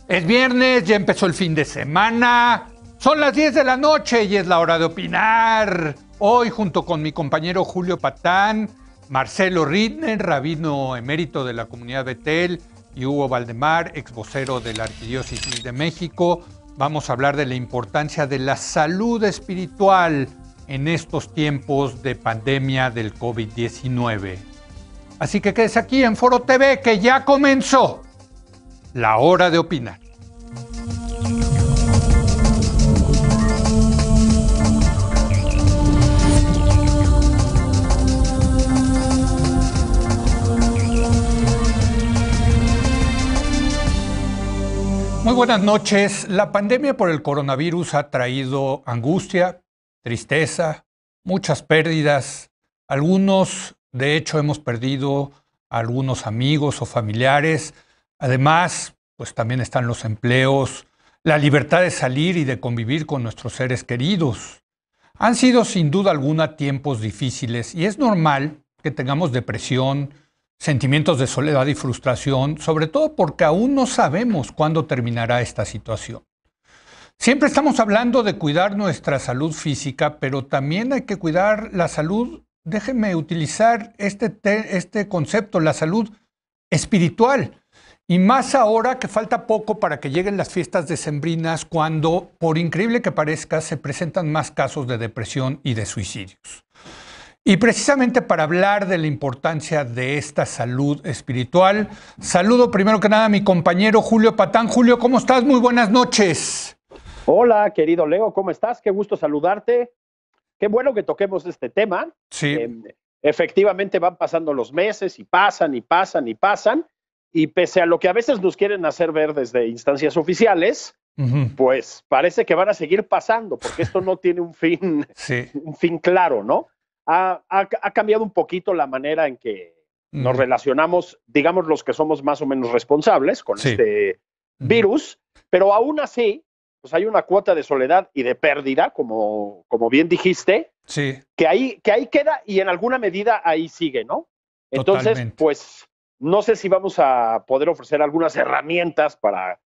Es viernes, ya empezó el fin de semana. Son las 10 de la noche y es la hora de opinar. Hoy, junto con mi compañero Julio Patán, Marcelo Rittner, rabino emérito de la comunidad Betel, y Hugo Valdemar, ex vocero de la Arquidiócesis de México, vamos a hablar de la importancia de la salud espiritual en estos tiempos de pandemia del COVID-19. Así que quédese aquí en Foro TV, que ya comenzó la hora de opinar. Muy buenas noches. La pandemia por el coronavirus ha traído angustia, tristeza, muchas pérdidas. Algunos, de hecho, hemos perdido a algunos amigos o familiares. Además, pues también están los empleos, la libertad de salir y de convivir con nuestros seres queridos. Han sido sin duda alguna tiempos difíciles y es normal que tengamos depresión, sentimientos de soledad y frustración, sobre todo porque aún no sabemos cuándo terminará esta situación. Siempre estamos hablando de cuidar nuestra salud física, pero también hay que cuidar la salud, déjenme utilizar este concepto, la salud espiritual. Y más ahora que falta poco para que lleguen las fiestas decembrinas, cuando, por increíble que parezca, se presentan más casos de depresión y de suicidios. Y precisamente para hablar de la importancia de esta salud espiritual, saludo primero que nada a mi compañero Julio Patán. Julio, ¿cómo estás? Muy buenas noches. Hola, querido Leo, ¿cómo estás? Qué gusto saludarte. Qué bueno que toquemos este tema. Sí. Efectivamente van pasando los meses y pasan y pasan y pasan. Y pese a lo que a veces nos quieren hacer ver desde instancias oficiales, pues parece que van a seguir pasando, porque esto no tiene un fin, un fin claro, ¿no? Ha cambiado un poquito la manera en que nos relacionamos, digamos, los que somos más o menos responsables con este virus, pero aún así, pues hay una cuota de soledad y de pérdida, como bien dijiste, que ahí queda y en alguna medida ahí sigue, ¿no? Entonces, Totalmente. pues no sé si vamos a poder ofrecer algunas herramientas para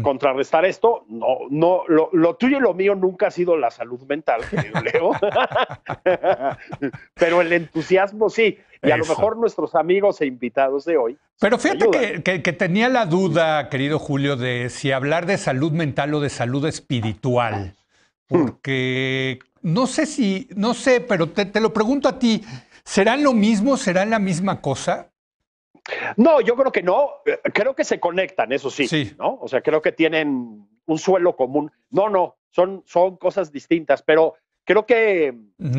contrarrestar esto. No, lo tuyo y lo mío nunca ha sido la salud mental, querido Leo. Pero el entusiasmo sí. Y a lo mejor nuestros amigos e invitados de hoy. Pero fíjate que tenía la duda, querido Julio, de si hablar de salud mental o de salud espiritual. Porque no sé, pero te lo pregunto a ti, ¿serán lo mismo? ¿Serán la misma cosa? No, yo creo que no. Creo que se conectan, eso sí, ¿no? O sea, creo que tienen un suelo común. No, son cosas distintas, pero creo que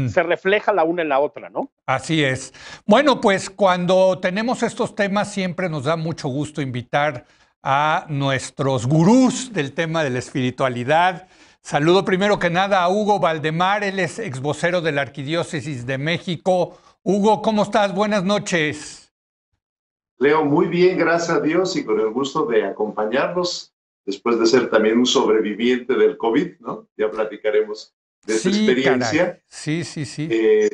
se refleja la una en la otra, ¿no? Así es. Bueno, pues cuando tenemos estos temas siempre nos da mucho gusto invitar a nuestros gurús del tema de la espiritualidad. Saludo primero que nada a Hugo Valdemar, él es ex vocero de la Arquidiócesis de México. Hugo, ¿cómo estás? Buenas noches. Leo, muy bien, gracias a Dios y con el gusto de acompañarnos después de ser también un sobreviviente del COVID, ¿no? Ya platicaremos de esta experiencia. Caray. Sí.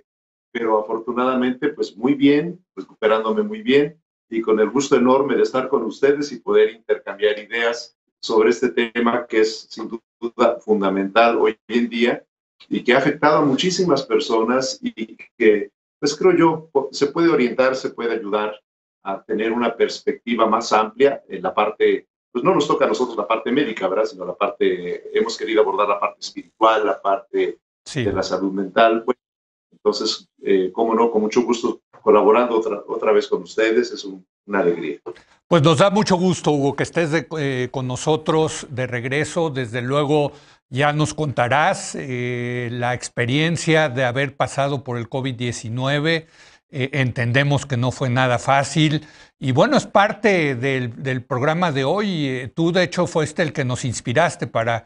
Pero afortunadamente, pues muy bien, recuperándome muy bien y con el gusto enorme de estar con ustedes y poder intercambiar ideas sobre este tema que es sin duda fundamental hoy en día y que ha afectado a muchísimas personas y que, pues creo yo, se puede orientar, se puede ayudar a tener una perspectiva más amplia en la parte, pues no nos toca a nosotros la parte médica, ¿verdad? Sino la parte, hemos querido abordar la parte espiritual, la parte de la salud mental. Bueno, entonces, cómo no, con mucho gusto colaborando otra vez con ustedes, es una alegría. Pues nos da mucho gusto, Hugo, que estés con nosotros de regreso. Desde luego ya nos contarás la experiencia de haber pasado por el COVID-19. Entendemos que no fue nada fácil y bueno, es parte del programa de hoy. Tú de hecho fuiste el que nos inspiraste para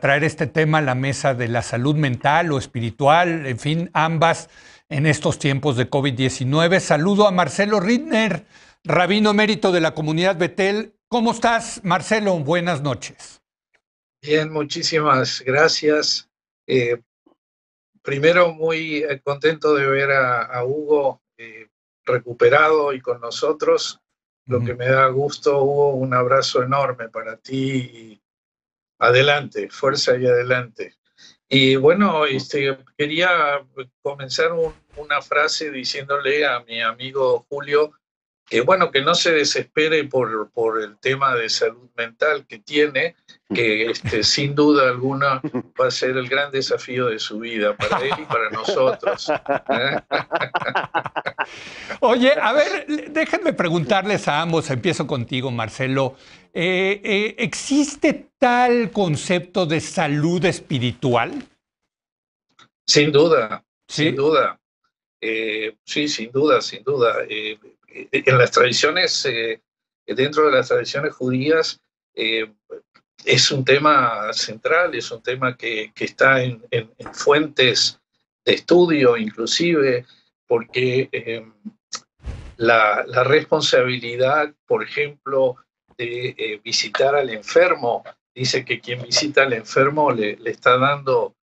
traer este tema a la mesa de la salud mental o espiritual, en fin, ambas en estos tiempos de COVID-19. Saludo a Marcelo Rittner, rabino emérito de la comunidad Betel. ¿Cómo estás, Marcelo? Buenas noches. Bien, muchísimas gracias. Primero, muy contento de ver a Hugo recuperado y con nosotros. Lo que me da gusto, Hugo, un abrazo enorme para ti y adelante, fuerza y adelante. Y bueno, quería comenzar una frase diciéndole a mi amigo Julio que bueno, que no se desespere por el tema de salud mental que tiene, que sin duda alguna va a ser el gran desafío de su vida, para él y para nosotros. Oye, a ver, déjenme preguntarles a ambos, empiezo contigo, Marcelo. ¿Existe tal concepto de salud espiritual? Sin duda, ¿Sí? sin duda. Sí, sin duda, sin duda. En las tradiciones, dentro de las tradiciones judías, es un tema central, es un tema que está en fuentes de estudio, inclusive, porque la responsabilidad, por ejemplo, de visitar al enfermo, dice que quien visita al enfermo le está dando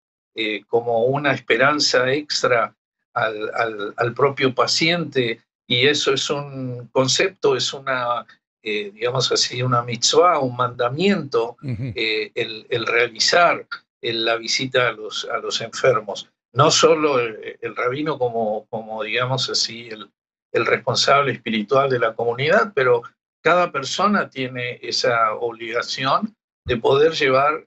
como una esperanza extra al propio paciente, y eso es un concepto, es una, digamos así, una mitzvah, un mandamiento, el realizar la visita a los enfermos. No solo el rabino como digamos así, el responsable espiritual de la comunidad, pero cada persona tiene esa obligación de poder llevar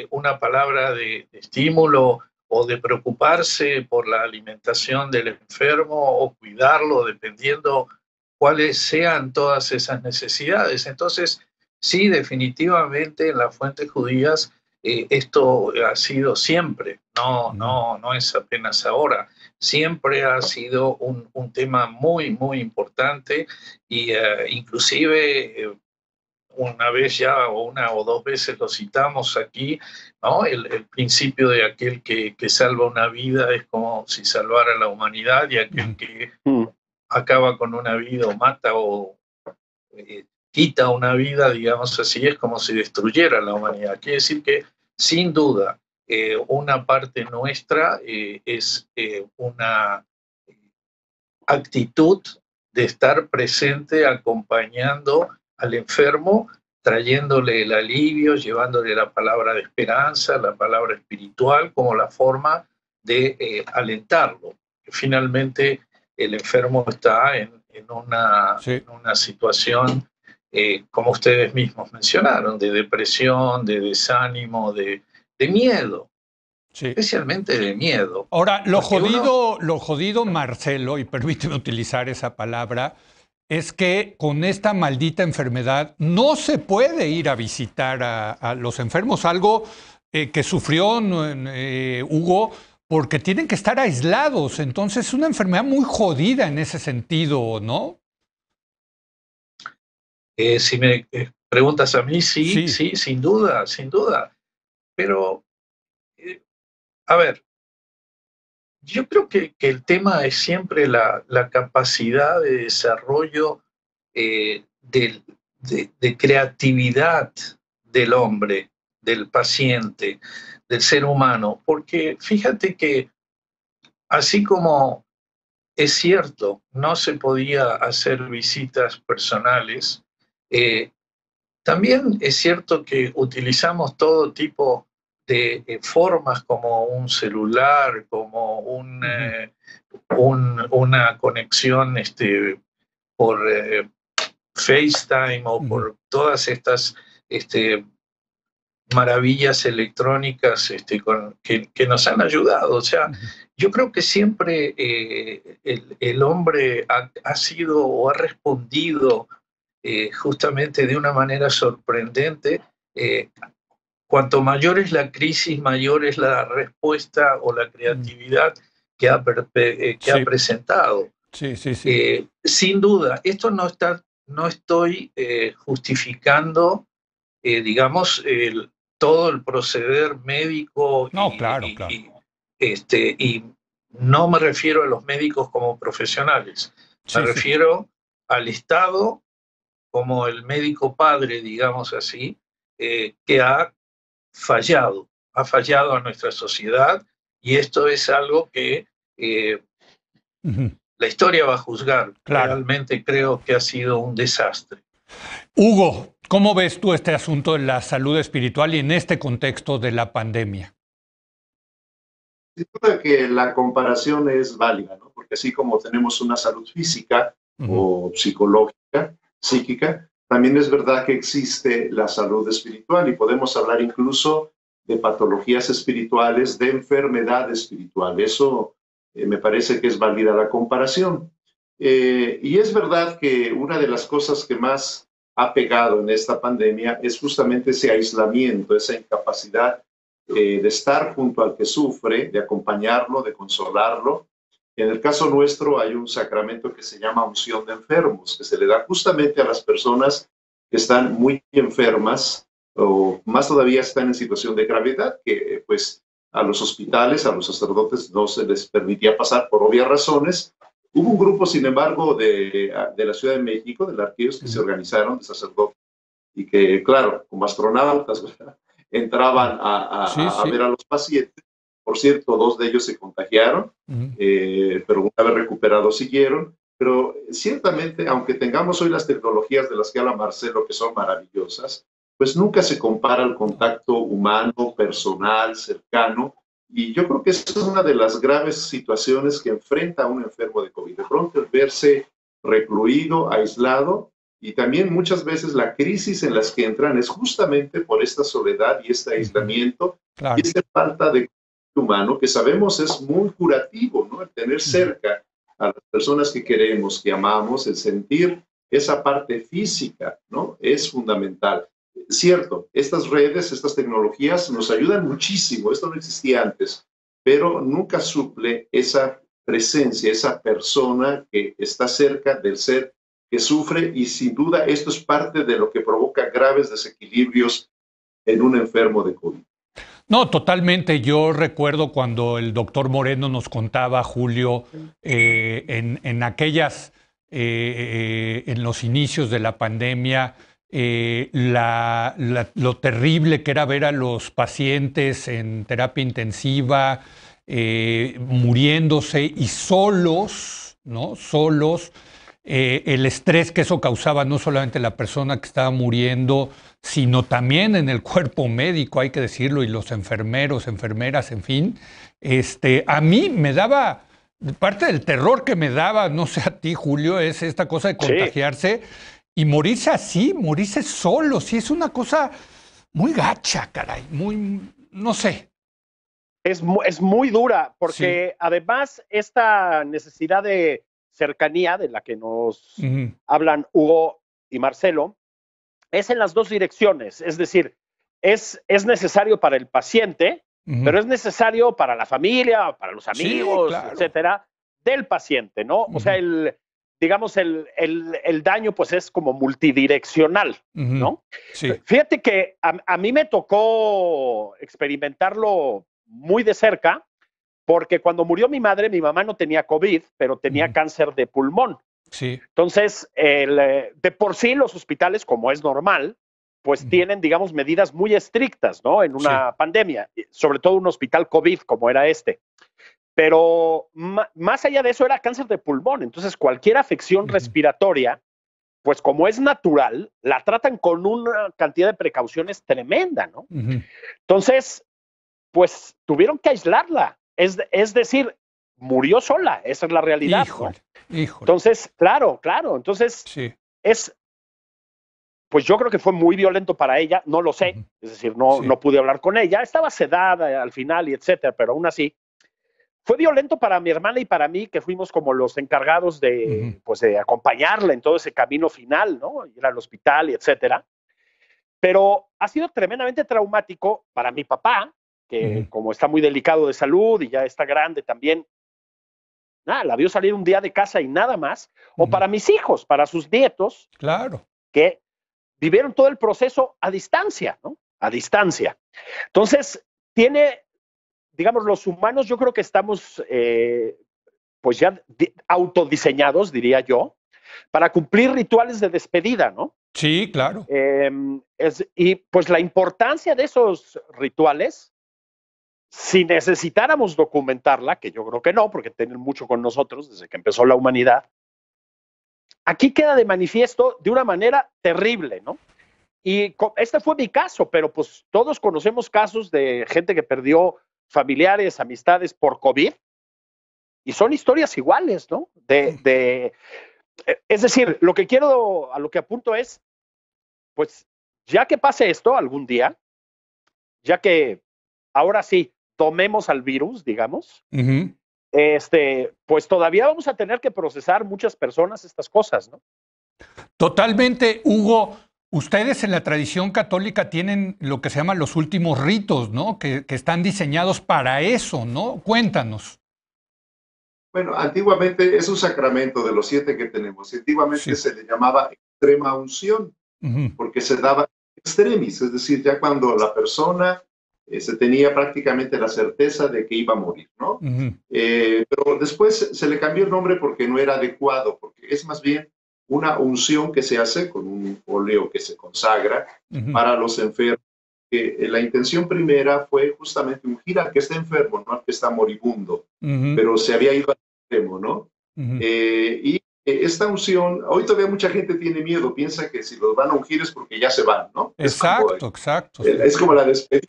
una palabra de estímulo o de preocuparse por la alimentación del enfermo o cuidarlo, dependiendo cuáles sean todas esas necesidades. Entonces, sí, definitivamente en las fuentes judías esto ha sido siempre, no es apenas ahora. Siempre ha sido un tema muy, muy importante y inclusive una vez ya o una o dos veces lo citamos aquí, ¿no? El principio de aquel que salva una vida es como si salvara la humanidad, y aquel que acaba con una vida o mata o quita una vida, digamos así, es como si destruyera la humanidad. Quiere decir que, sin duda, una parte nuestra es una actitud de estar presente acompañando al enfermo, trayéndole el alivio, llevándole la palabra de esperanza, la palabra espiritual, como la forma de alentarlo. Finalmente, el enfermo está en una situación, como ustedes mismos mencionaron, de depresión, de desánimo, de miedo. Sí. Especialmente de miedo. Ahora, lo jodido, Marcelo, y permíteme utilizar esa palabra, es que con esta maldita enfermedad no se puede ir a visitar a los enfermos, algo que sufrió Hugo, porque tienen que estar aislados. Entonces, es una enfermedad muy jodida en ese sentido, ¿no? Si me preguntas a mí, sí, sin duda, sin duda. Pero a ver, yo creo que el tema es siempre la capacidad de desarrollo de creatividad del hombre, del paciente, del ser humano. Porque fíjate que así como es cierto, no se podía hacer visitas personales, también es cierto que utilizamos todo tipo de formas, como un celular, como una conexión por FaceTime o por todas estas maravillas electrónicas que nos han ayudado. O sea, yo creo que siempre el hombre ha sido o ha respondido justamente de una manera sorprendente. Cuanto mayor es la crisis, mayor es la respuesta o la creatividad que ha presentado. Sí, sí, sí. Sin duda, esto no estoy justificando, digamos, todo el proceder médico. No, claro, claro. Y no me refiero a los médicos como profesionales, me refiero al Estado como el médico padre, digamos así, que ha fallado a nuestra sociedad, y esto es algo que la historia va a juzgar. Claro. Realmente creo que ha sido un desastre. Hugo, ¿cómo ves tú este asunto de la salud espiritual y en este contexto de la pandemia? Sin duda que la comparación es válida, ¿no? Porque así como tenemos una salud física o psicológica, psíquica, también es verdad que existe la salud espiritual y podemos hablar incluso de patologías espirituales, de enfermedad espiritual. Eso me parece que es válida la comparación. Y es verdad que una de las cosas que más ha pegado en esta pandemia es justamente ese aislamiento, esa incapacidad de estar junto al que sufre, de acompañarlo, de consolarlo. En el caso nuestro hay un sacramento que se llama unción de enfermos, que se le da justamente a las personas que están muy enfermas o más todavía están en situación de gravedad, que pues a los hospitales, a los sacerdotes no se les permitía pasar por obvias razones. Hubo un grupo, sin embargo, de la Ciudad de México, de la arquidiócesis, que se organizaron de sacerdotes y que, claro, como astronautas, ¿verdad?, entraban a ver a los pacientes. Por cierto, 2 de ellos se contagiaron, pero una vez recuperados siguieron. Pero ciertamente, aunque tengamos hoy las tecnologías de las que habla Marcelo, que son maravillosas, pues nunca se compara el contacto humano, personal, cercano. Y yo creo que esa es una de las graves situaciones que enfrenta a un enfermo de COVID. De pronto, el verse recluido, aislado, y también muchas veces la crisis en las que entran es justamente por esta soledad y este aislamiento, y esta falta de contacto humano, que sabemos es muy curativo, ¿no? El tener cerca a las personas que queremos, que amamos, el sentir esa parte física, ¿no?, es fundamental. Cierto, estas redes, estas tecnologías nos ayudan muchísimo, esto no existía antes, pero nunca suple esa presencia, esa persona que está cerca del ser que sufre, y sin duda esto es parte de lo que provoca graves desequilibrios en un enfermo de COVID. No, totalmente. Yo recuerdo cuando el doctor Moreno nos contaba, Julio, en aquellas, en los inicios de la pandemia, lo terrible que era ver a los pacientes en terapia intensiva, muriéndose y solos, ¿no? Solos. El estrés que eso causaba no solamente en la persona que estaba muriendo, sino también en el cuerpo médico, hay que decirlo, y los enfermeros, enfermeras, en fin. A mí me daba, parte del terror que me daba, no sé a ti, Julio, es esta cosa de contagiarse y morirse así, morirse solo. Sí, es una cosa muy gacha, caray, muy, no sé. Es muy dura, porque además esta necesidad de cercanía de la que nos hablan Hugo y Marcelo es en las dos direcciones. Es decir, es necesario para el paciente, pero es necesario para la familia, para los amigos, etcétera, del paciente, ¿no? O sea, digamos, el daño pues es como multidireccional, ¿no? Sí. Fíjate que a mí me tocó experimentarlo muy de cerca, porque cuando murió mi madre, mi mamá no tenía COVID, pero tenía cáncer de pulmón. Sí. Entonces, de por sí los hospitales, como es normal, pues tienen, digamos, medidas muy estrictas, ¿no? En una pandemia, sobre todo un hospital COVID como era este. Pero más allá de eso era cáncer de pulmón. Entonces, cualquier afección respiratoria, pues como es natural, la tratan con una cantidad de precauciones tremenda, ¿no? Entonces, pues tuvieron que aislarla. Es decir, murió sola, esa es la realidad. Híjole, ¿no? híjole. Entonces, claro. Entonces, pues yo creo que fue muy violento para ella, no lo sé, es decir, no pude hablar con ella, estaba sedada al final y etcétera, pero aún así, fue violento para mi hermana y para mí, que fuimos como los encargados de, pues de acompañarla en todo ese camino final, ¿no? Ir al hospital y etcétera. Pero ha sido tremendamente traumático para mi papá, que como está muy delicado de salud y ya está grande también, nada, la vio salir un día de casa y nada más, o para mis hijos, para sus nietos, que vivieron todo el proceso a distancia, ¿no? A distancia. Entonces, digamos, los humanos, yo creo que estamos, pues ya autodiseñados, diría yo, para cumplir rituales de despedida, ¿no? Sí, claro. Y pues la importancia de esos rituales si necesitáramos documentarla, que yo creo que no, porque tienen mucho con nosotros desde que empezó la humanidad, aquí queda de manifiesto de una manera terrible, ¿no? Y este fue mi caso, pero pues todos conocemos casos de gente que perdió familiares, amistades por COVID, y son historias iguales, ¿no? Es decir, a lo que apunto es, pues ya que pase esto algún día, ya que ahora sí tomemos al virus, digamos, pues todavía vamos a tener que procesar muchas personas estas cosas, ¿no? Totalmente, Hugo. Ustedes en la tradición católica tienen lo que se llaman los últimos ritos, ¿no? Que están diseñados para eso, ¿no? Cuéntanos. Bueno, antiguamente es un sacramento de los 7 que tenemos. Antiguamente se le llamaba extrema unción, porque se daba extremis, es decir, ya cuando la persona se tenía prácticamente la certeza de que iba a morir, ¿no? Pero después se le cambió el nombre porque no era adecuado, porque es más bien una unción que se hace con un óleo que se consagra para los enfermos. La intención primera fue justamente ungir al que está enfermo, no al que está moribundo, pero se había ido al extremo, ¿no? Y esta unción, hoy todavía mucha gente tiene miedo, piensa que si los van a ungir es porque ya se van, ¿no? Exacto, exacto. Es como la despedida.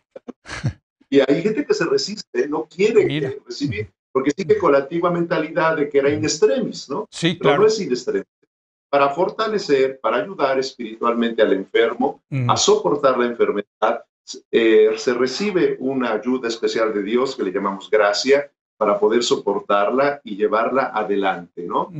Y hay gente que se resiste, no quiere recibir, porque sigue con la antigua mentalidad de que era in extremis, ¿no? Sí, claro. Pero no es in extremis. Para fortalecer, para ayudar espiritualmente al enfermo a soportar la enfermedad, se recibe una ayuda especial de Dios que le llamamos gracia para poder soportarla y llevarla adelante, ¿no?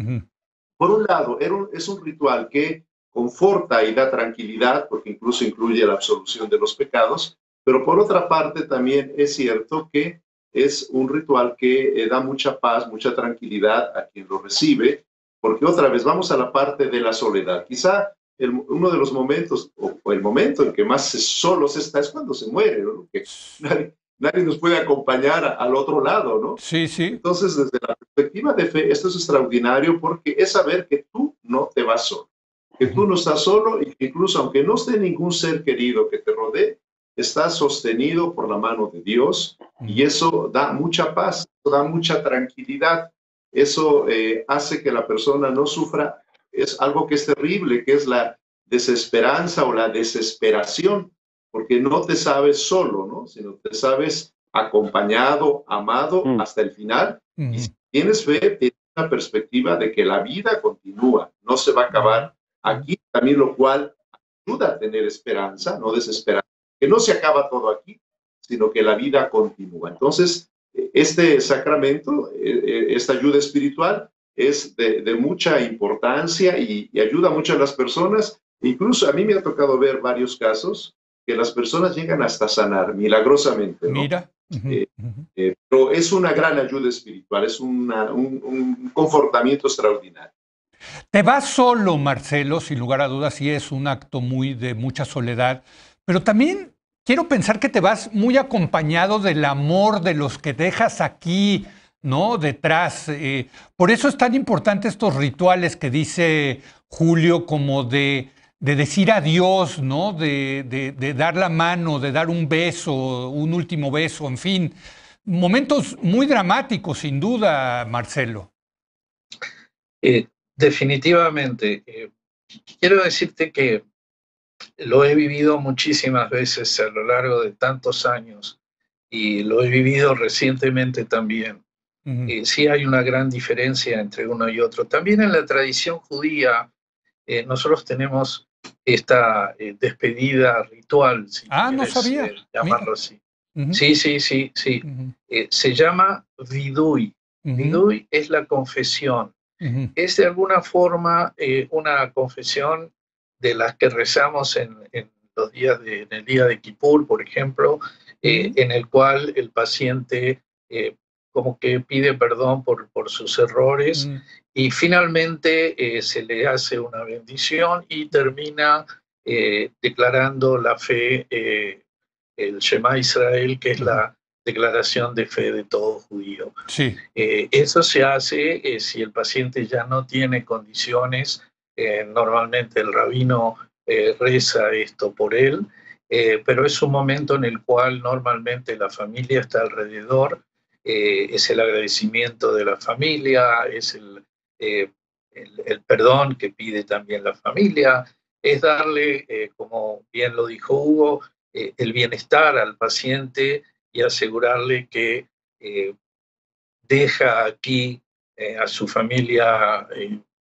Por un lado, es un ritual que conforta y da tranquilidad, porque incluso incluye la absolución de los pecados, pero por otra parte también es cierto que es un ritual que da mucha paz, mucha tranquilidad a quien lo recibe, porque otra vez vamos a la parte de la soledad. Quizá uno de los momentos, o el momento en que más solo se está, es cuando se muere, ¿no? Que nadie nos puede acompañar al otro lado, ¿no? Sí, sí. Entonces, desde la perspectiva de fe, esto es extraordinario porque es saber que tú no te vas solo, que tú no estás solo y que incluso aunque no esté ningún ser querido que te rodee, estás sostenido por la mano de Dios y eso da mucha paz, da mucha tranquilidad. Eso hace que la persona no sufra. Es algo que es terrible, que es la desesperanza o la desesperación, porque no te sabes solo, ¿no? Sino te sabes acompañado, amado hasta el final. Y si tienes fe, tienes una perspectiva de que la vida continúa, no se va a acabar aquí, también lo cual ayuda a tener esperanza, no desesperanza, que no se acaba todo aquí, sino que la vida continúa. Entonces, este sacramento, esta ayuda espiritual, es de mucha importancia y ayuda mucho a las personas. Incluso a mí me ha tocado ver varios casos que las personas llegan hasta sanar milagrosamente, ¿no? Mira. Pero es una gran ayuda espiritual, es un confortamiento extraordinario. Te vas solo, Marcelo, sin lugar a dudas, sí es un acto de mucha soledad, pero también quiero pensar que te vas muy acompañado del amor de los que dejas aquí, ¿no? Detrás. Por eso es tan importante estos rituales que dice Julio, como de decir adiós, ¿no? De dar la mano, de dar un beso, un último beso, en fin. Momentos muy dramáticos, sin duda, Marcelo. Definitivamente. Quiero decirte que lo he vivido muchísimas veces a lo largo de tantos años y lo he vivido recientemente también. Sí hay una gran diferencia entre uno y otro. También en la tradición judía nosotros tenemos esta despedida ritual, si no sabía. Llamarlo así. Sí. Se llama vidui. Vidui es la confesión. Es de alguna forma una confesión de las que rezamos en el día de Kippur, por ejemplo, en el cual el paciente como que pide perdón por sus errores y finalmente se le hace una bendición y termina declarando la fe, el Shema Israel, que es la declaración de fe de todo judío. Sí. Eso se hace si el paciente ya no tiene condiciones. Normalmente el rabino reza esto por él pero es un momento en el cual normalmente la familia está alrededor, es el agradecimiento de la familia, es el perdón que pide también la familia, es darle, como bien lo dijo Hugo, el bienestar al paciente y asegurarle que deja aquí a su familia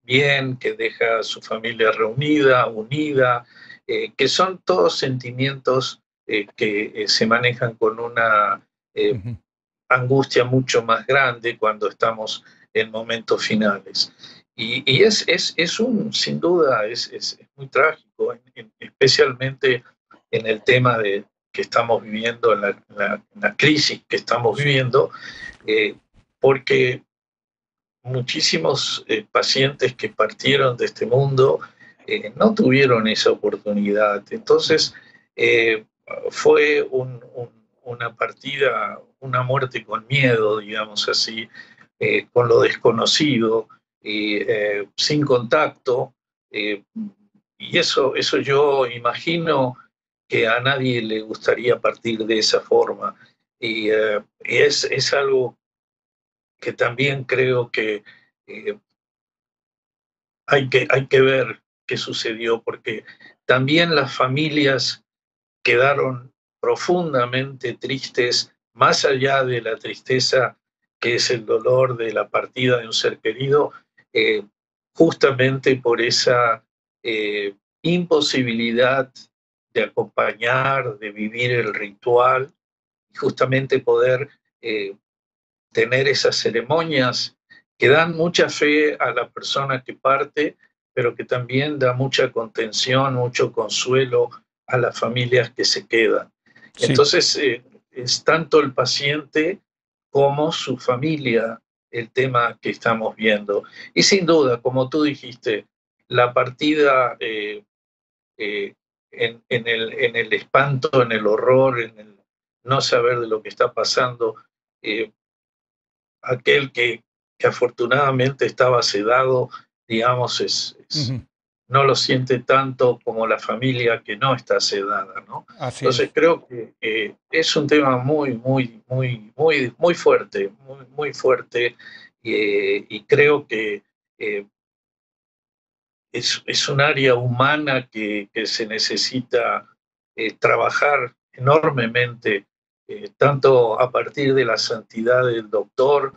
bien, que deja a su familia reunida, unida, que son todos sentimientos que se manejan con una angustia mucho más grande cuando estamos en momentos finales. Y sin duda, es muy trágico, especialmente en el tema que estamos viviendo, en la crisis que estamos viviendo, porque muchísimos pacientes que partieron de este mundo no tuvieron esa oportunidad. Entonces, fue una partida, una muerte con miedo, digamos así, con lo desconocido, sin contacto, y eso yo imagino que a nadie le gustaría partir de esa forma. Y es algo que también creo que hay que ver qué sucedió, porque también las familias quedaron profundamente tristes, más allá de la tristeza que es el dolor de la partida de un ser querido, justamente por esa imposibilidad de acompañar, de vivir el ritual, y justamente poder tener esas ceremonias que dan mucha fe a la persona que parte, pero que también da mucha contención, mucho consuelo a las familias que se quedan. Sí. Entonces, es tanto el paciente como su familia el tema que estamos viendo. Y sin duda, como tú dijiste, la partida en el espanto, en el horror, en el no saber de lo que está pasando, aquel que afortunadamente estaba sedado, digamos, no lo siente tanto como la familia que no está sedada, ¿no? Entonces creo que es un tema muy fuerte, muy fuerte, y creo que es un área humana que se necesita trabajar enormemente, tanto a partir de la santidad del doctor,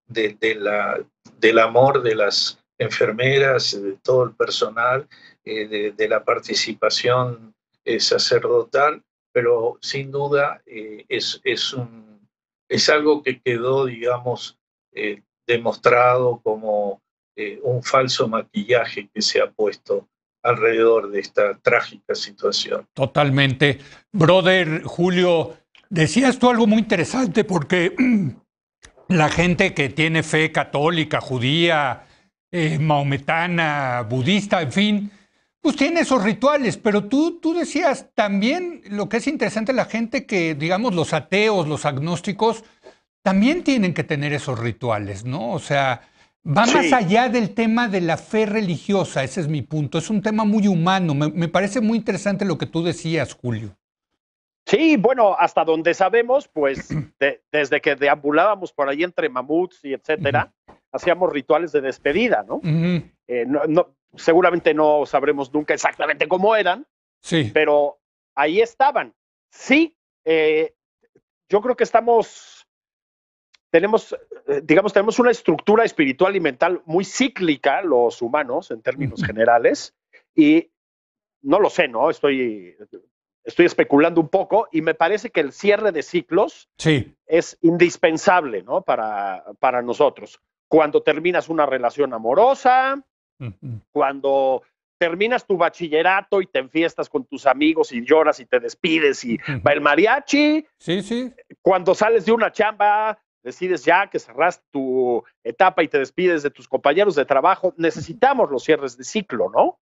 del amor de las enfermeras, de todo el personal, de la participación sacerdotal, pero sin duda es algo que quedó, digamos, demostrado como un falso maquillaje que se ha puesto alrededor de esta trágica situación. Totalmente. Brother Julio, decías tú algo muy interesante porque la gente que tiene fe católica, judía, maometana, budista, en fin, pues tiene esos rituales, pero tú decías también lo que es interesante, la gente que, digamos, los ateos, los agnósticos, también tienen que tener esos rituales, ¿no? O sea, va más allá del tema de la fe religiosa, ese es mi punto, es un tema muy humano, me parece muy interesante lo que tú decías, Julio. Sí, bueno, hasta donde sabemos, pues desde que deambulábamos por ahí entre mamuts y etcétera, hacíamos rituales de despedida, ¿no? Seguramente no sabremos nunca exactamente cómo eran, pero ahí estaban. Sí, yo creo que tenemos una estructura espiritual y mental muy cíclica, los humanos, en términos generales, y no lo sé, ¿no? Estoy especulando un poco y me parece que el cierre de ciclos es indispensable, ¿no? Para nosotros. Cuando terminas una relación amorosa, cuando terminas tu bachillerato y te enfiestas con tus amigos y lloras y te despides y va el mariachi. Cuando sales de una chamba, decides ya que cerraste tu etapa y te despides de tus compañeros de trabajo. Necesitamos los cierres de ciclo, ¿no?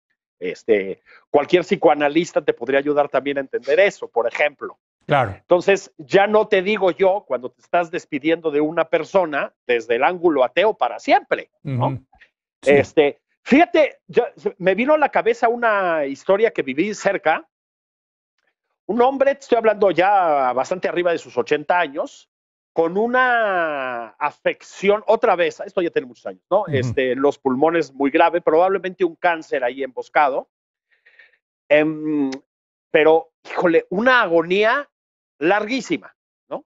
Cualquier psicoanalista te podría ayudar también a entender eso, por ejemplo. Claro. Entonces, ya no te digo yo cuando te estás despidiendo de una persona desde el ángulo ateo para siempre, ¿no? Fíjate, me vino a la cabeza una historia que viví cerca. Un hombre, te estoy hablando ya bastante arriba de sus 80 años, con una afección, otra vez, esto ya tiene muchos años, ¿no? Los pulmones muy grave, probablemente un cáncer ahí emboscado. Pero, híjole, una agonía larguísima, ¿no?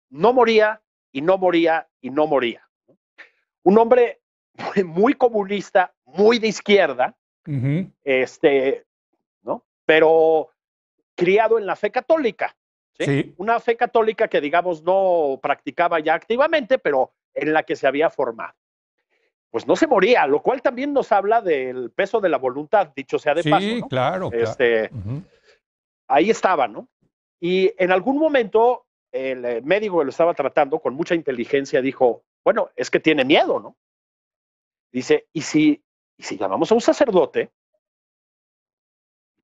No moría y no moría y no moría, ¿no? Un hombre muy comunista, muy de izquierda, ¿no? Pero criado en la fe católica, ¿sí? Sí. Una fe católica que, digamos, no practicaba ya activamente, pero en la que se había formado. Pues no se moría, lo cual también nos habla del peso de la voluntad, dicho sea de paso, ¿no? Sí, claro. Ahí estaba, ¿no? Y en algún momento el médico que lo estaba tratando con mucha inteligencia dijo, bueno, es que tiene miedo, ¿no? Dice, ¿y si llamamos a un sacerdote?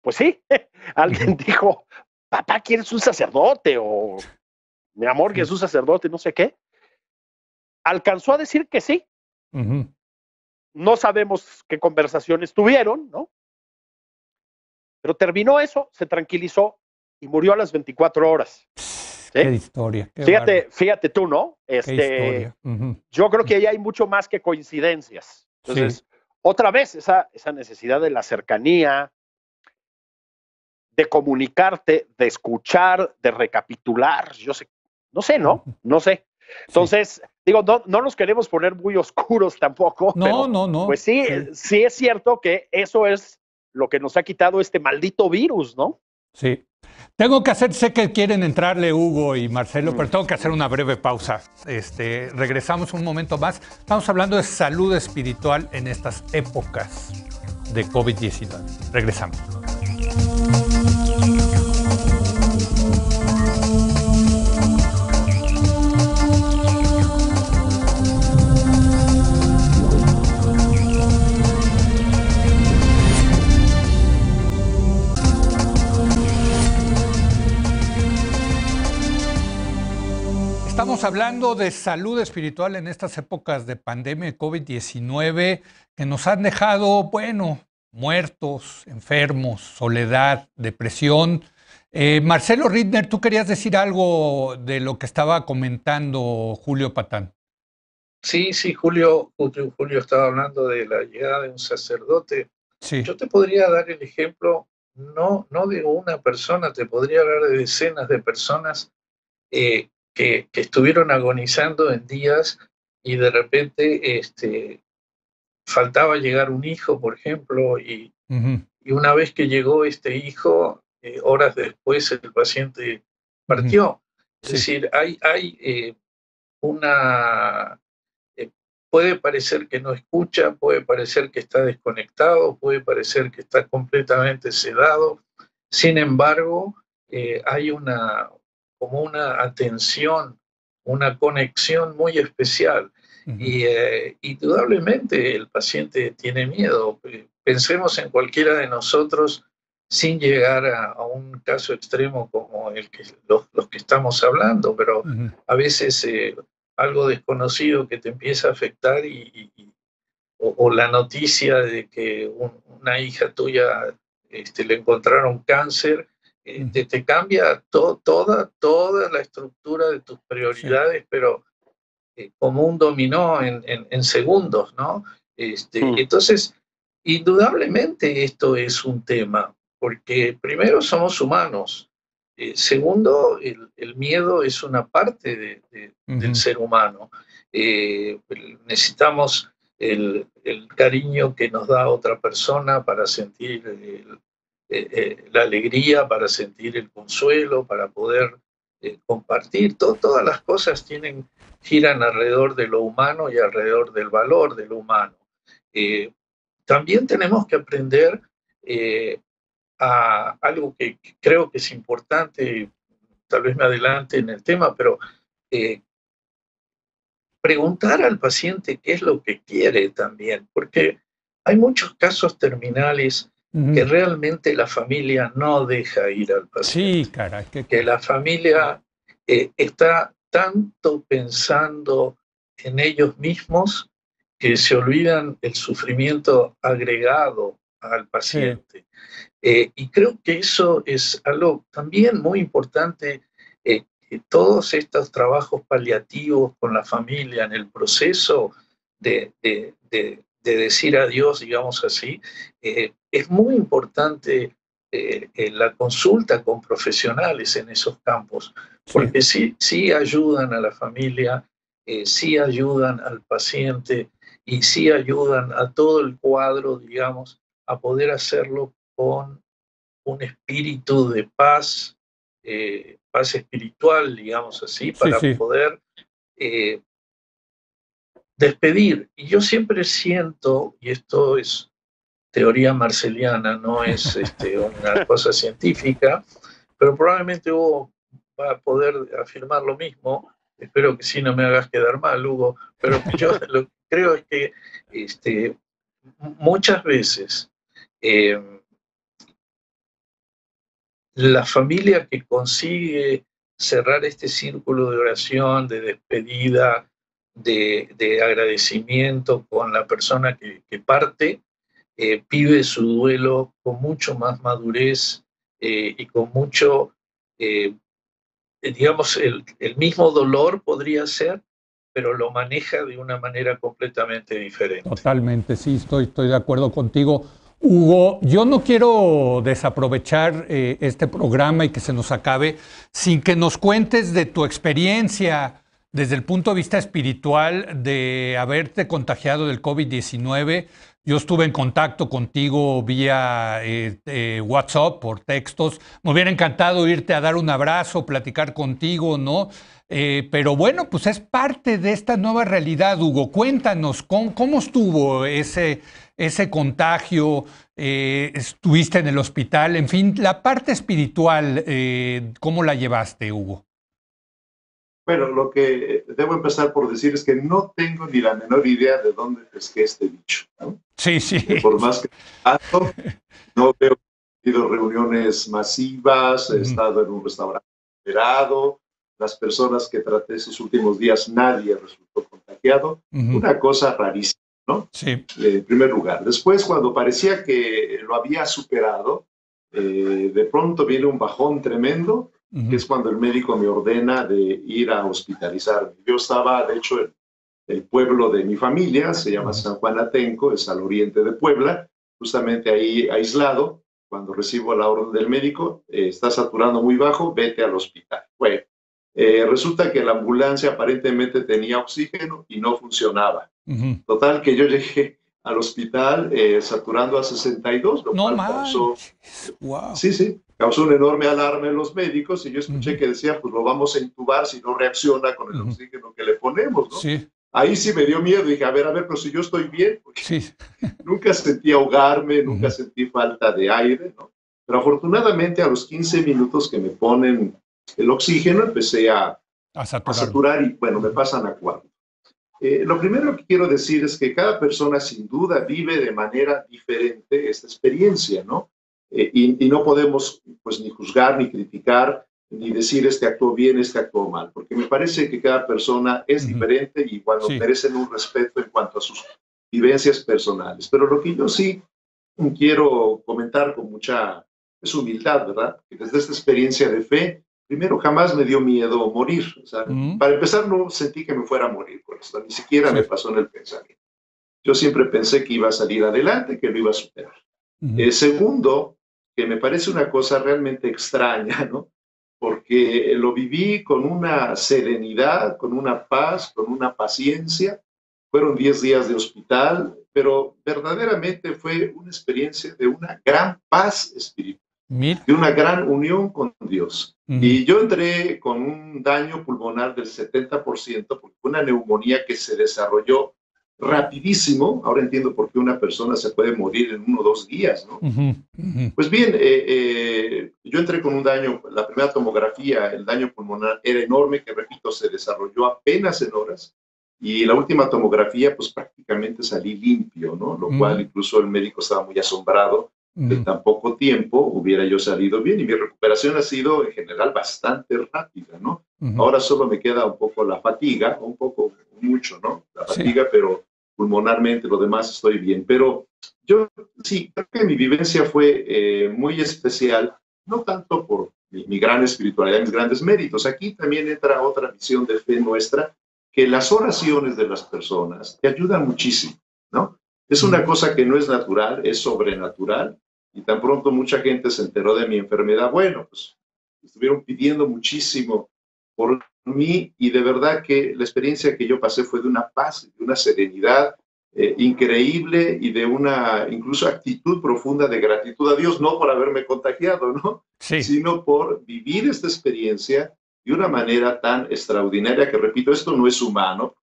Pues sí, alguien dijo, papá, ¿quieres un sacerdote? O mi amor, ¿quieres un sacerdote? No sé qué. Alcanzó a decir que sí. No sabemos qué conversaciones tuvieron, ¿no? Pero terminó eso, se tranquilizó y murió a las 24 horas. ¿Sí? Qué historia. Qué fíjate tú, ¿no? Qué historia. Yo creo que ahí hay mucho más que coincidencias. Entonces, otra vez, esa necesidad de la cercanía, de comunicarte, de escuchar, de recapitular, yo sé, no sé, ¿no? No sé. Entonces, digo, no nos queremos poner muy oscuros tampoco. No, pero, no. Pues sí es cierto que eso es lo que nos ha quitado este maldito virus, ¿no? Sí. Sé que quieren entrarle Hugo y Marcelo, pero tengo que hacer una breve pausa. Regresamos un momento más. Estamos hablando de salud espiritual en estas épocas de COVID-19. Regresamos. Estamos hablando de salud espiritual en estas épocas de pandemia de COVID-19 que nos han dejado, muertos, enfermos, soledad, depresión. Marcelo Rittner, tú querías decir algo de lo que estaba comentando Julio Patán. Sí, Julio estaba hablando de la llegada de un sacerdote. Sí. Yo te podría dar el ejemplo, no de una persona, te podría hablar de decenas de personas que estuvieron agonizando en días y de repente faltaba llegar un hijo, por ejemplo, y una vez que llegó este hijo, horas después el paciente partió. Es decir, hay una... puede parecer que no escucha, puede parecer que está desconectado, puede parecer que está completamente sedado. Sin embargo, hay como una atención, una conexión muy especial. Y indudablemente el paciente tiene miedo. Pensemos en cualquiera de nosotros sin llegar a un caso extremo como los que estamos hablando, pero a veces algo desconocido que te empieza a afectar o la noticia de que una hija tuya le encontraron cáncer, te cambia toda la estructura de tus prioridades, pero como un dominó en segundos, ¿no? Entonces, indudablemente esto es un tema, porque primero somos humanos, segundo, el miedo es una parte del ser humano. Necesitamos el cariño que nos da otra persona para sentir la alegría, para sentir el consuelo, para poder compartir. Todas las cosas giran alrededor de lo humano y alrededor del valor de lo humano. También tenemos que aprender a algo que creo que es importante, tal vez me adelante en el tema, pero preguntar al paciente qué es lo que quiere también, porque hay muchos casos terminales que realmente la familia no deja ir al paciente. Sí, caray. Que la familia está tanto pensando en ellos mismos que se olvidan el sufrimiento agregado al paciente. Y creo que eso es algo también muy importante, que todos estos trabajos paliativos con la familia en el proceso de decir adiós, digamos así, es muy importante la consulta con profesionales en esos campos, porque sí ayudan a la familia, sí ayudan al paciente y sí ayudan a todo el cuadro, digamos, a poder hacerlo con un espíritu de paz, paz espiritual, digamos así, para poder despedir. Y yo siempre siento, y esto es teoría marceliana, no es una cosa científica, pero probablemente Hugo va a poder afirmar lo mismo. Espero que sí no me hagas quedar mal, Hugo, pero yo lo que creo es que muchas veces la familia que consigue cerrar este círculo de oración, de despedida, de agradecimiento con la persona que parte, vive su duelo con mucho más madurez y con mucho, digamos, el mismo dolor podría ser, pero lo maneja de una manera completamente diferente. Totalmente, sí, estoy de acuerdo contigo. Hugo, yo no quiero desaprovechar este programa y que se nos acabe sin que nos cuentes de tu experiencia desde el punto de vista espiritual de haberte contagiado del COVID-19. Yo estuve en contacto contigo vía WhatsApp, por textos. Me hubiera encantado irte a dar un abrazo, platicar contigo, ¿no? Pero bueno, pues es parte de esta nueva realidad, Hugo. Cuéntanos, ¿cómo estuvo ese contagio? ¿Estuviste en el hospital? En fin, la parte espiritual, ¿cómo la llevaste, Hugo? Bueno, lo que debo empezar por decir es que no tengo ni la menor idea de dónde pesqué este bicho, ¿no? Sí. Por más que no veo tenido reuniones masivas, he estado en un restaurante esperado, las personas que traté esos últimos días, nadie resultó contagiado. Una cosa rarísima, ¿no? Sí. En primer lugar. Después, cuando parecía que lo había superado, de pronto viene un bajón tremendo, que es cuando el médico me ordena de ir a hospitalizarme. Yo estaba, de hecho, en el pueblo de mi familia, se llama San Juan Atenco, es al oriente de Puebla, justamente ahí aislado. Cuando recibo la orden del médico, está saturando muy bajo, vete al hospital. Bueno, resulta que la ambulancia aparentemente tenía oxígeno y no funcionaba. Total, que yo llegué al hospital saturando a 62, lo cual causó... Wow. Sí, causó una enorme alarma en los médicos y yo escuché que decían, pues lo vamos a intubar si no reacciona con el oxígeno que le ponemos, ¿no? Sí. Ahí sí me dio miedo, dije, a ver, pero si yo estoy bien, porque nunca sentí ahogarme, nunca sentí falta de aire, ¿no? Pero afortunadamente a los 15 minutos que me ponen el oxígeno empecé a saturar y bueno, me pasan a 4. Lo primero que quiero decir es que cada persona sin duda vive de manera diferente esta experiencia, ¿no? Y no podemos pues ni juzgar, ni criticar, ni decir este actuó bien, este actuó mal, porque me parece que cada persona es diferente y igual nos merecen un respeto en cuanto a sus vivencias personales. Pero lo que yo sí quiero comentar con mucha humildad, ¿verdad? Que desde esta experiencia de fe, primero, jamás me dio miedo morir. O sea, para empezar, no sentí que me fuera a morir con esto, ni siquiera me pasó en el pensamiento. Yo siempre pensé que iba a salir adelante, que lo iba a superar. Segundo, que me parece una cosa realmente extraña, ¿no? Porque lo viví con una serenidad, con una paz, con una paciencia. Fueron 10 días de hospital, pero verdaderamente fue una experiencia de una gran paz espiritual, de una gran unión con Dios. Y yo entré con un daño pulmonar del 70%, porque fue una neumonía que se desarrolló rapidísimo. Ahora entiendo por qué una persona se puede morir en 1 o 2 días, ¿no? Pues bien, yo entré con un daño, la primera tomografía, el daño pulmonar era enorme, que repito, se desarrolló apenas en horas, y la última tomografía, pues prácticamente salí limpio, ¿no? Lo cual incluso el médico estaba muy asombrado de tan poco tiempo hubiera yo salido bien, y mi recuperación ha sido en general bastante rápida, ¿no? Ahora solo me queda un poco la fatiga, mucho, ¿no? La fatiga, pero pulmonarmente, lo demás estoy bien. Pero yo sí, creo que mi vivencia fue muy especial, no tanto por mi gran espiritualidad, mis grandes méritos. Aquí también entra otra visión de fe nuestra, que las oraciones de las personas te ayudan muchísimo, ¿no? Es una cosa que no es natural, es sobrenatural, y tan pronto mucha gente se enteró de mi enfermedad, bueno, pues estuvieron pidiendo muchísimo por mí, y de verdad que la experiencia que yo pasé fue de una paz, de una serenidad increíble, y de una incluso actitud profunda de gratitud a Dios, no por haberme contagiado, ¿no? Sí. Sino por vivir esta experiencia de una manera tan extraordinaria que, repito, esto no es humano,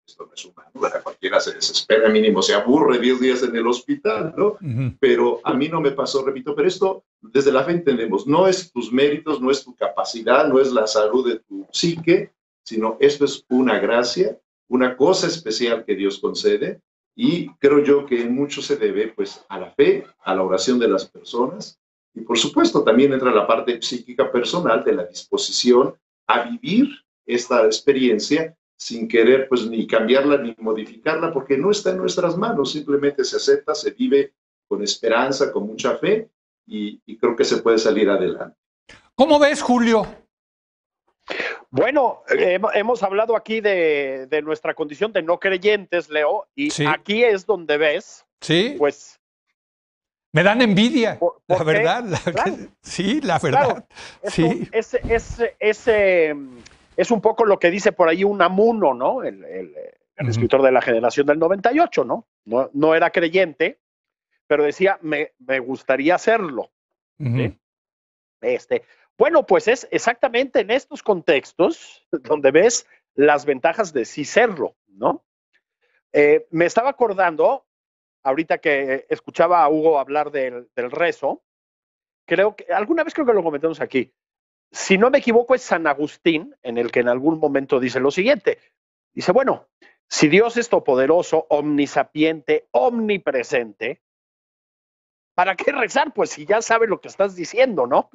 ¿verdad? Cualquiera se desespera, mínimo se aburre 10 días en el hospital, ¿no? Pero a mí no me pasó, repito, pero esto desde la fe entendemos, no es tus méritos, no es tu capacidad, no es la salud de tu psique, sino esto es una gracia, una cosa especial que Dios concede, y creo yo que en mucho se debe pues a la fe, a la oración de las personas, y por supuesto también entra la parte psíquica personal de la disposición a vivir esta experiencia sin querer pues ni cambiarla ni modificarla, porque no está en nuestras manos, simplemente se acepta, se vive con esperanza, con mucha fe, y creo que se puede salir adelante. ¿Cómo ves, Julio? Bueno, hemos hablado aquí de nuestra condición de no creyentes, Leo, y sí, aquí es donde ves, sí, pues... Me dan envidia, la verdad. Claro, sí, la verdad. Claro, es un poco lo que dice por ahí Unamuno, ¿no? El escritor de la generación del 98, ¿no? No era creyente, pero decía, me gustaría hacerlo. ¿Sí? Bueno, pues es exactamente en estos contextos donde ves las ventajas de sí serlo, ¿no? Me estaba acordando, ahorita que escuchaba a Hugo hablar del rezo, alguna vez creo que lo comentamos aquí, si no me equivoco es San Agustín, en el que en algún momento dice lo siguiente, dice, bueno, si Dios es todopoderoso, omnisapiente, omnipresente, ¿para qué rezar? Pues si ya sabe lo que estás diciendo, ¿no?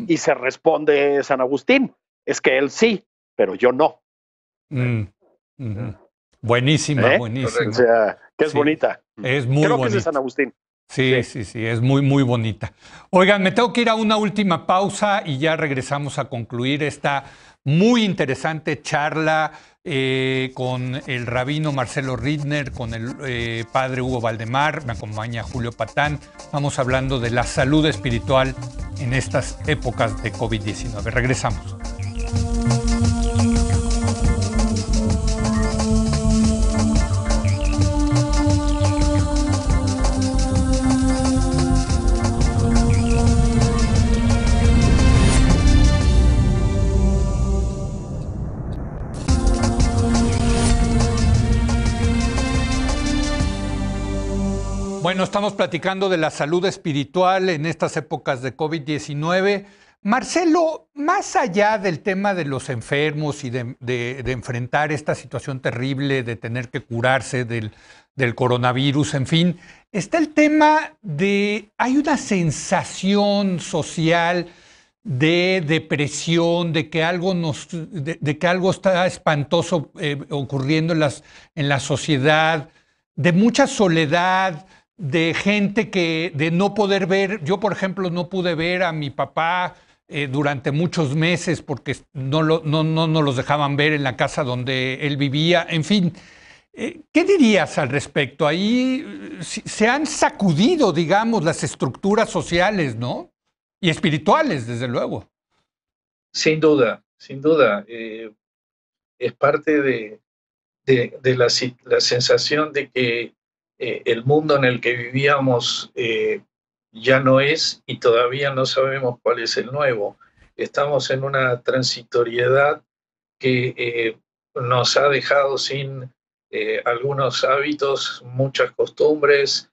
Y se responde San Agustín, es que él sí, pero yo no. Buenísima, buenísima. O sea, que es bonita. Es muy bonita. Creo que es de San Agustín. Sí, es muy, muy bonita. Oigan, me tengo que ir a una última pausa y ya regresamos a concluir esta muy interesante charla con el rabino Marcelo Rittner, con el padre Hugo Valdemar, me acompaña Julio Patán. Vamos hablando de la salud espiritual en estas épocas de COVID-19. Regresamos. Bueno, estamos platicando de la salud espiritual en estas épocas de COVID-19. Marcelo, más allá del tema de los enfermos y de enfrentar esta situación terrible de tener que curarse del coronavirus, en fin, está el tema hay una sensación social de depresión, de que algo está espantoso ocurriendo en la sociedad, de mucha soledad, de gente de no poder ver. Yo, por ejemplo, no pude ver a mi papá durante muchos meses porque no los dejaban ver en la casa donde él vivía. En fin, ¿qué dirías al respecto? Ahí se han sacudido, digamos, las estructuras sociales, ¿no? Y espirituales, desde luego. Sin duda, sin duda. Es parte de la sensación de que el mundo en el que vivíamos ya no es, y todavía no sabemos cuál es el nuevo. Estamos en una transitoriedad que nos ha dejado sin algunos hábitos, muchas costumbres,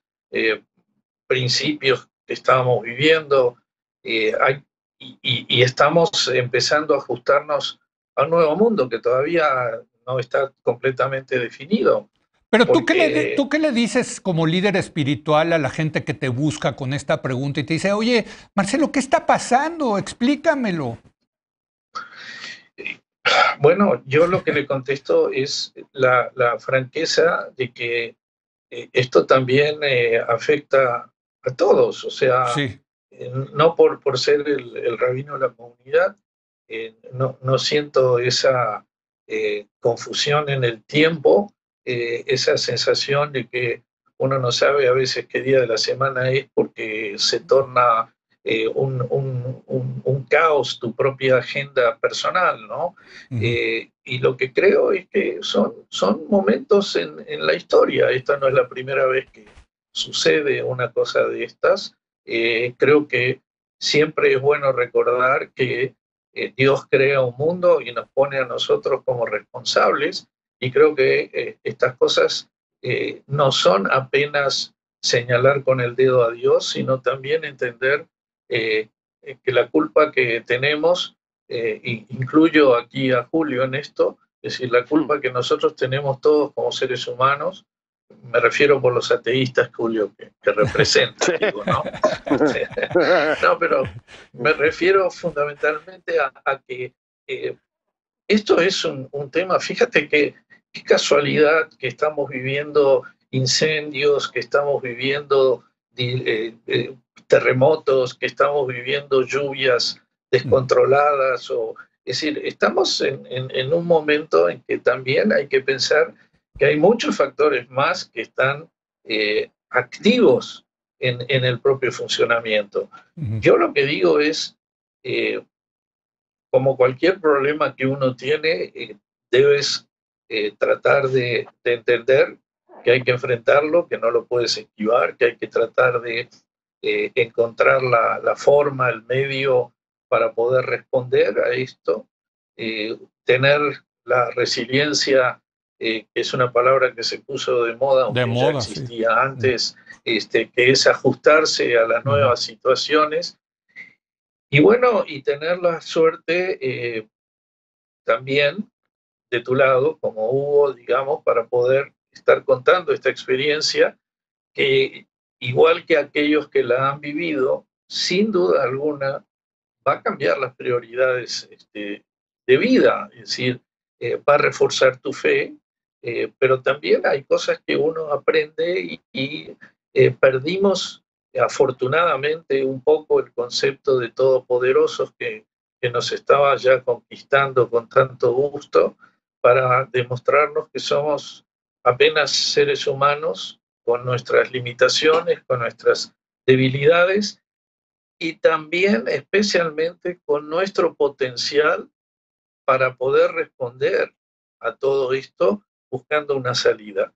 principios que estábamos viviendo, y estamos empezando a ajustarnos a un nuevo mundo que todavía no está completamente definido. Pero ¿tú qué le dices como líder espiritual a la gente que te busca con esta pregunta y te dice, oye, Marcelo, ¿qué está pasando? Explícamelo. Bueno, yo lo que le contesto es la franqueza de que esto también afecta a todos, o sea, Sí. no por ser el rabino de la comunidad, no siento esa confusión en el tiempo, esa sensación de que uno no sabe a veces qué día de la semana es porque se torna un caos tu propia agenda personal, ¿no? Y lo que creo es que son momentos en la historia. Esta no es la primera vez que sucede una cosa de estas. Creo que siempre es bueno recordar que Dios crea un mundo y nos pone a nosotros como responsables, y creo que estas cosas no son apenas señalar con el dedo a Dios, sino también entender que la culpa que tenemos, incluyo aquí a Julio en esto, es decir, la culpa que nosotros tenemos todos como seres humanos, me refiero por los ateístas, Julio, que representan, digo, ¿no? No, pero me refiero fundamentalmente a que esto es un tema, fíjate que qué casualidad que estamos viviendo incendios, que estamos viviendo terremotos, que estamos viviendo lluvias descontroladas, es decir, estamos en un momento en que también hay que pensar que hay muchos factores más que están activos en el propio funcionamiento. Yo lo que digo es, como cualquier problema que uno tiene, debes tratar de entender que hay que enfrentarlo, que no lo puedes esquivar, que hay que tratar de encontrar la forma, el medio para poder responder a esto, tener la resiliencia, que es una palabra que se puso de moda, aunque ya existía antes, que es ajustarse a las nuevas situaciones. Y bueno, y tener la suerte también de tu lado, como Hugo, digamos, para poder estar contando esta experiencia que, igual que aquellos que la han vivido, sin duda alguna, va a cambiar las prioridades de vida, es decir, va a reforzar tu fe, pero también hay cosas que uno aprende y perdimos afortunadamente un poco el concepto de todopoderosos que nos estaba ya conquistando con tanto gusto, para demostrarnos que somos apenas seres humanos con nuestras limitaciones, con nuestras debilidades, y también especialmente con nuestro potencial para poder responder a todo esto buscando una salida.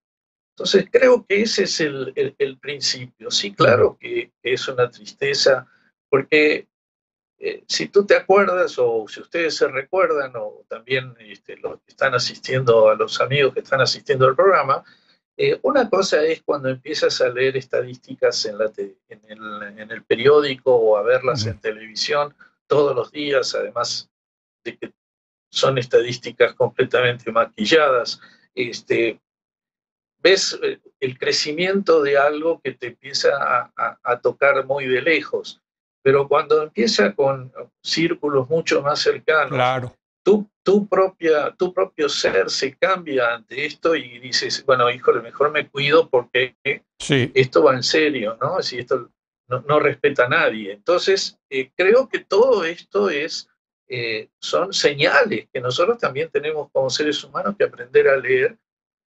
Entonces creo que ese es el principio. Sí, claro que es una tristeza, porque si tú te acuerdas, o si ustedes se recuerdan, o también los que están asistiendo, a los amigos que están asistiendo al programa, una cosa es cuando empiezas a leer estadísticas en el periódico, o a verlas en televisión todos los días, además de que son estadísticas completamente maquilladas. Ves el crecimiento de algo que te empieza a tocar muy de lejos, pero cuando empieza con círculos mucho más cercanos, claro, tu propio ser se cambia ante esto y dices, bueno, híjole, mejor me cuido porque esto va en serio, ¿no? Si esto no respeta a nadie. Entonces, creo que todo esto son señales que nosotros también tenemos como seres humanos que aprender a leer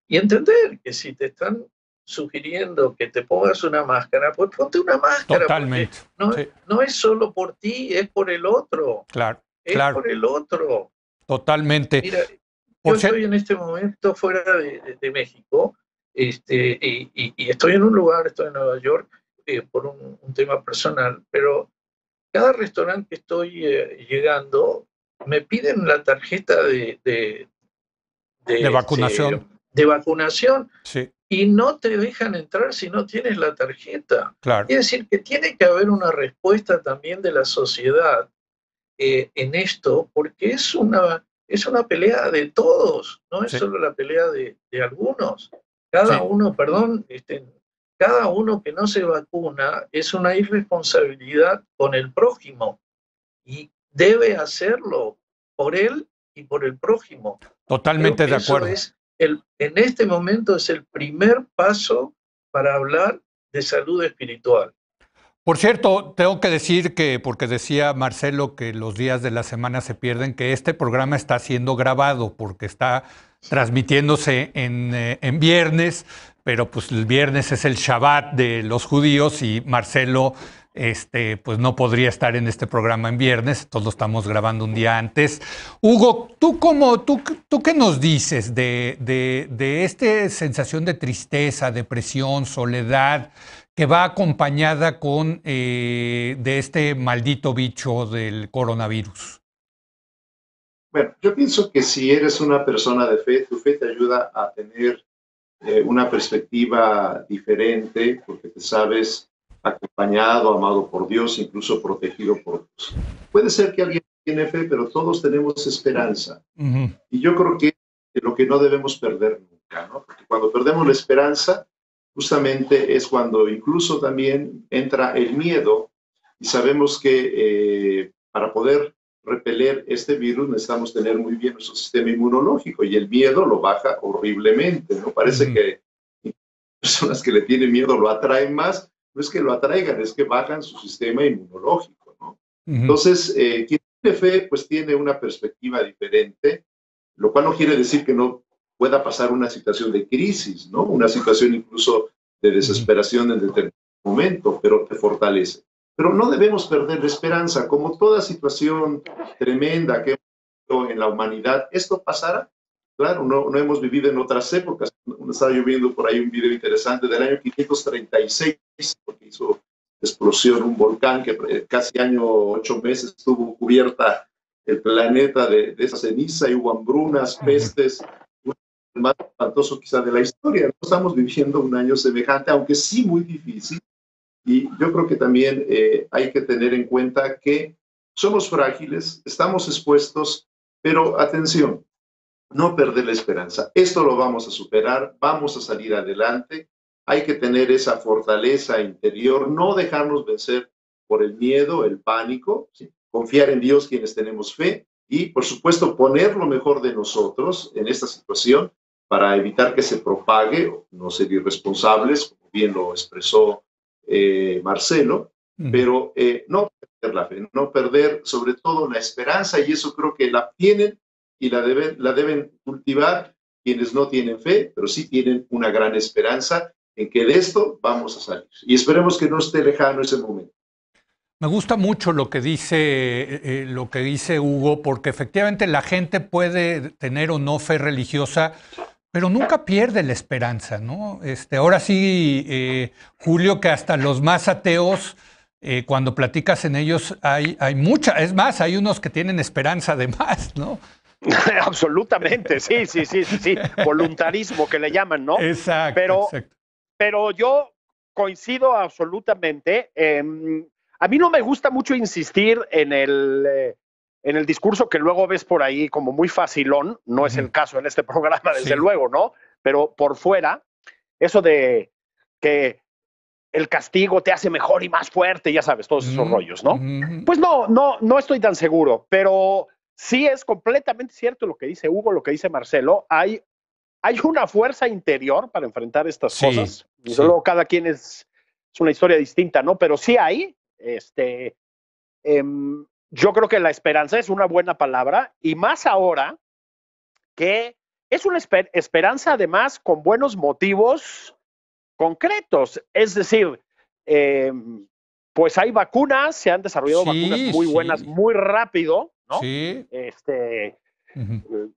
y entender que si te están sugiriendo que te pongas una máscara, pues ponte una máscara. Totalmente. No es solo por ti, es por el otro. Claro, es por el otro. Totalmente. Mira, yo estoy en este momento fuera de México, y estoy en un lugar, estoy en Nueva York, por un tema personal, pero cada restaurante que estoy llegando me piden la tarjeta de vacunación. De vacunación, sí. Y no te dejan entrar si no tienes la tarjeta. Claro. Es decir, que tiene que haber una respuesta también de la sociedad en esto, porque es una pelea de todos, no es solo la pelea de algunos. Cada uno, cada uno que no se vacuna es una irresponsabilidad con el prójimo, y debe hacerlo por él y por el prójimo. Totalmente de acuerdo. En este momento es el primer paso para hablar de salud espiritual. Por cierto, tengo que decir que, porque decía Marcelo que los días de la semana se pierden, que este programa está siendo grabado porque está transmitiéndose en viernes, pero pues el viernes es el Shabbat de los judíos y Marcelo pues no podría estar en este programa en viernes, entonces lo estamos grabando un día antes. Hugo, ¿tú qué nos dices de esta sensación de tristeza, depresión, soledad, que va acompañada de este maldito bicho del coronavirus? Bueno, yo pienso que si eres una persona de fe, tu fe te ayuda a tener una perspectiva diferente, porque te sabes acompañado, amado por Dios, incluso protegido por Dios. Puede ser que alguien tiene fe, pero todos tenemos esperanza. Y yo creo que es lo que no debemos perder nunca, ¿no? Porque cuando perdemos la esperanza, justamente es cuando incluso también entra el miedo, y sabemos que para poder repeler este virus necesitamos tener muy bien nuestro sistema inmunológico, y el miedo lo baja horriblemente, ¿no? Parece que personas que le tienen miedo lo atraen más. No es que lo atraigan, es que bajan su sistema inmunológico, ¿no? Entonces, quien tiene fe, pues tiene una perspectiva diferente, lo cual no quiere decir que no pueda pasar una situación de crisis, ¿no? Una situación incluso de desesperación en determinado momento, pero te fortalece. Pero no debemos perder la esperanza. Como toda situación tremenda que hemos vivido en la humanidad, esto pasará. Claro, no hemos vivido en otras épocas. Estaba yo viendo por ahí un video interesante del año 536, porque hizo explosión un volcán que casi año 8 meses estuvo cubierta el planeta de esa ceniza, y hubo hambrunas, pestes, el más espantoso quizá de la historia. No estamos viviendo un año semejante, aunque sí muy difícil. Y yo creo que también hay que tener en cuenta que somos frágiles, estamos expuestos, pero atención, no perder la esperanza. Esto lo vamos a superar, vamos a salir adelante. Hay que tener esa fortaleza interior, no dejarnos vencer por el miedo, el pánico, ¿sí? Confiar en Dios quienes tenemos fe y, por supuesto, poner lo mejor de nosotros en esta situación para evitar que se propague, no ser irresponsables, como bien lo expresó Marcelo, pero no perder la fe, no perder sobre todo la esperanza, y eso creo que la tienen y la deben cultivar quienes no tienen fe, pero sí tienen una gran esperanza en que de esto vamos a salir. Y esperemos que no esté lejano ese momento. Me gusta mucho lo que dice Hugo, porque efectivamente la gente puede tener o no fe religiosa, pero nunca pierde la esperanza, ¿no? Ahora sí, Julio, que hasta los más ateos, cuando platicas en ellos, hay mucha, es más, hay unos que tienen esperanza además, ¿no? Absolutamente, sí. Voluntarismo que le llaman, ¿no? Exacto. Pero yo coincido absolutamente. A mí no me gusta mucho insistir en el discurso que luego ves por ahí como muy facilón. No es el caso en este programa, desde luego, ¿no? Pero por fuera, eso de que el castigo te hace mejor y más fuerte, ya sabes, todos esos rollos, ¿no? Pues no estoy tan seguro, pero sí es completamente cierto lo que dice Hugo, lo que dice Marcelo. Hay una fuerza interior para enfrentar estas cosas. Y luego cada quien es una historia distinta, ¿no? Pero sí hay. Yo creo que la esperanza es una buena palabra, y más ahora que es una esperanza además con buenos motivos concretos. Es decir, pues hay vacunas, se han desarrollado vacunas muy buenas muy rápido, ¿no? Sí.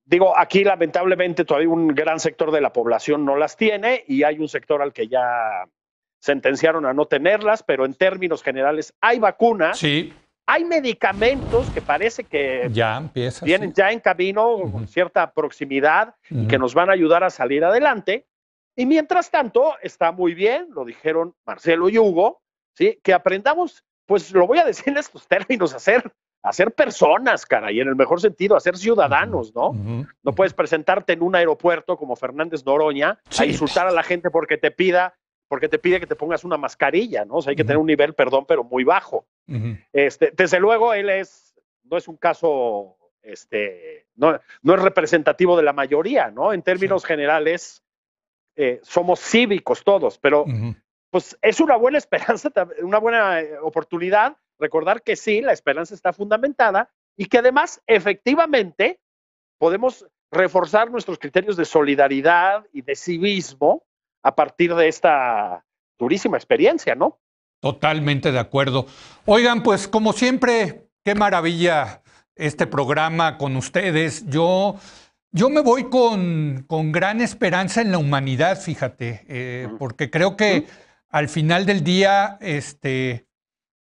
Digo, aquí lamentablemente todavía un gran sector de la población no las tiene, y hay un sector al que ya sentenciaron a no tenerlas, pero en términos generales hay vacunas, hay medicamentos que parece que vienen ya en camino, con cierta proximidad, y que nos van a ayudar a salir adelante. Y mientras tanto, está muy bien, lo dijeron Marcelo y Hugo, ¿sí? Que aprendamos, pues lo voy a decir en estos términos, a ser personas, caray, en el mejor sentido, a ser ciudadanos, ¿no? No puedes presentarte en un aeropuerto como Fernández Noroña a insultar a la gente porque te pide que te pongas una mascarilla, ¿no? O sea, hay que tener un nivel, perdón, pero muy bajo. Desde luego, no es un caso, no es representativo de la mayoría, ¿no? En términos generales, somos cívicos todos, pero pues es una buena esperanza, una buena oportunidad recordar que sí, la esperanza está fundamentada y que además efectivamente podemos reforzar nuestros criterios de solidaridad y de civismo a partir de esta durísima experiencia, ¿no? Totalmente de acuerdo. Oigan, pues como siempre, qué maravilla este programa con ustedes. Yo me voy con gran esperanza en la humanidad, fíjate, porque creo que al final del día,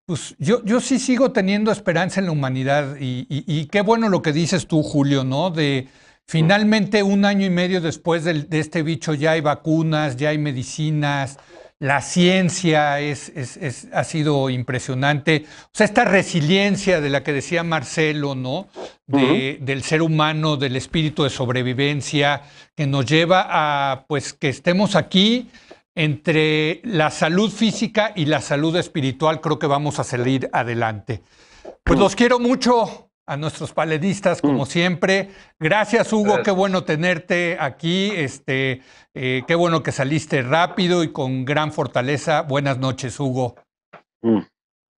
pues yo sí sigo teniendo esperanza en la humanidad y qué bueno lo que dices tú, Julio, ¿no? De finalmente 1 año y medio después de este bicho ya hay vacunas, ya hay medicinas. La ciencia ha sido impresionante. O sea, esta resiliencia de la que decía Marcelo, ¿no? Del ser humano, del espíritu de sobrevivencia, que nos lleva a, pues, que estemos aquí entre la salud física y la salud espiritual. Creo que vamos a salir adelante. Pues los quiero mucho a nuestros paledistas, como siempre. Gracias, Hugo. Gracias. Qué bueno tenerte aquí. Qué bueno que saliste rápido y con gran fortaleza. Buenas noches, Hugo.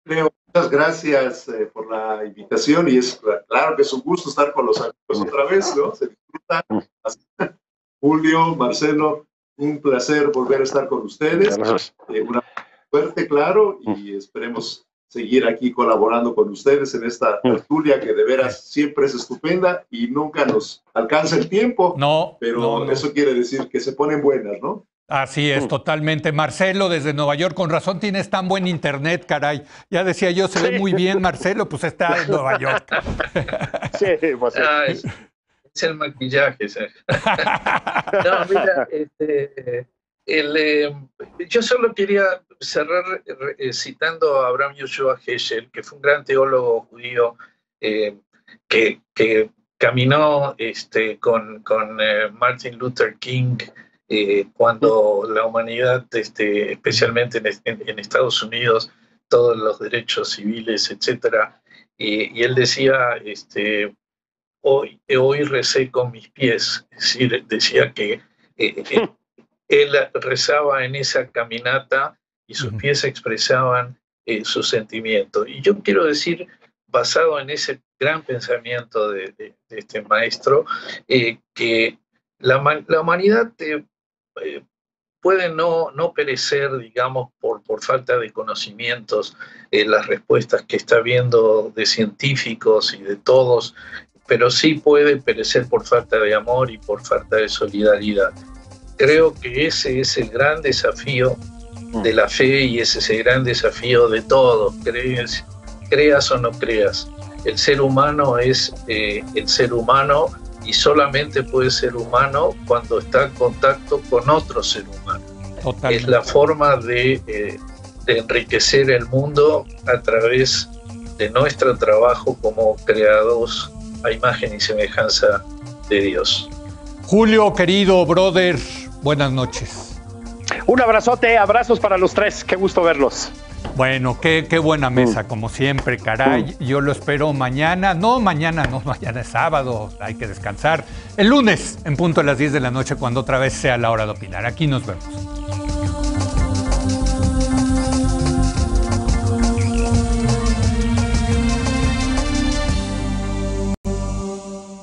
Leo, muchas gracias por la invitación y es claro que es un gusto estar con los amigos otra vez, ¿no? Se disfruta. Julio, Marcelo, un placer volver a estar con ustedes. Una suerte, claro, y esperemos seguir aquí colaborando con ustedes en esta tertulia que de veras siempre es estupenda y nunca nos alcanza el tiempo. Pero eso quiere decir que se ponen buenas, ¿no? Así es, totalmente. Marcelo, desde Nueva York, con razón tienes tan buen internet, caray. Ya decía yo, se ve muy bien, Marcelo, pues está en Nueva York. Sí, pues sí. Es el maquillaje. ¿Sí? No, mira, yo solo quería cerrar citando a Abraham Yoshua Heschel, que fue un gran teólogo judío que caminó con Martin Luther King cuando la humanidad, especialmente en Estados Unidos, todos los derechos civiles, etcétera, y él decía, hoy recé con mis pies, es decir, decía que él rezaba en esa caminata y sus pies expresaban su sentimiento. Y yo quiero decir, basado en ese gran pensamiento de este maestro, que la humanidad puede no perecer, digamos, por falta de conocimientos, las respuestas que está viendo de científicos y de todos, pero sí puede perecer por falta de amor y por falta de solidaridad. Creo que ese es el gran desafío de la fe y ese es el gran desafío de todos, creas o no creas. El ser humano es el ser humano y solamente puede ser humano cuando está en contacto con otro ser humano. Totalmente. Es la forma de enriquecer el mundo a través de nuestro trabajo como creados a imagen y semejanza de Dios. Julio, querido brother, buenas noches. Un abrazote, abrazos para los tres, qué gusto verlos. Bueno, qué buena mesa, como siempre, caray. Yo lo espero mañana. No, mañana es sábado, hay que descansar. El lunes, en punto a las 10 de la noche, cuando otra vez sea la hora de opinar. Aquí nos vemos.